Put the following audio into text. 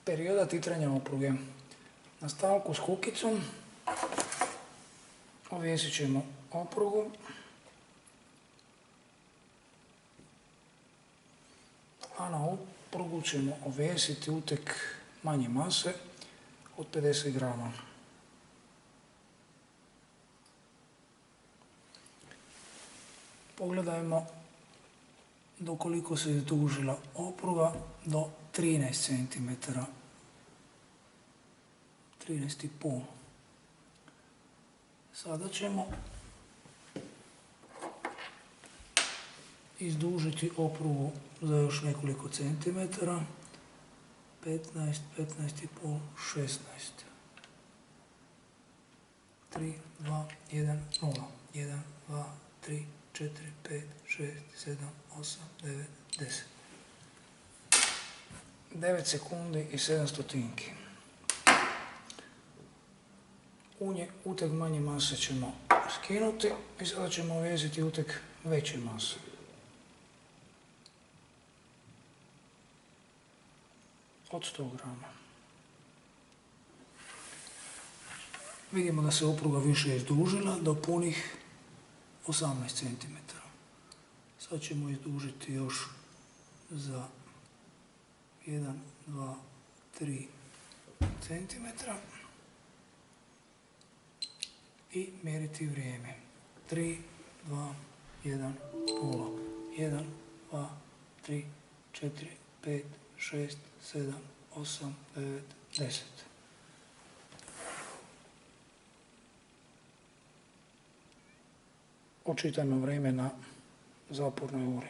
perioda titranja opruge. Na stavku s kukicom ovjesit ćemo oprugu, a na oprugu ćemo ovjesiti uteg manje mase od 50 grama. Pogledajmo do koliko se izdužila opruga, do 13 cm, 13,5. Sada ćemo izdužiti oprugu za još nekoliko centimetara, 15, 15,5, 16. 3, 2, 1, 0. 1, 2, 3, 4, 5, 6, 7, 8, 9, 10. 9 sekundi i 7 stotinki. Uteg manje mase ćemo skinuti i sada ćemo ovjesiti uteg veće mase. Od 100 grama. Vidimo da se opruga više izdužila do punih 18 cm. Sad ćemo izdužiti još za 1, 2, 3 cm i mjeriti vrijeme. 3, 2, 1, 0. 1, 2, 3, 4, 5, 6, 7, 8, 9, 10. Očitajmo vrijeme na zapornoj uri.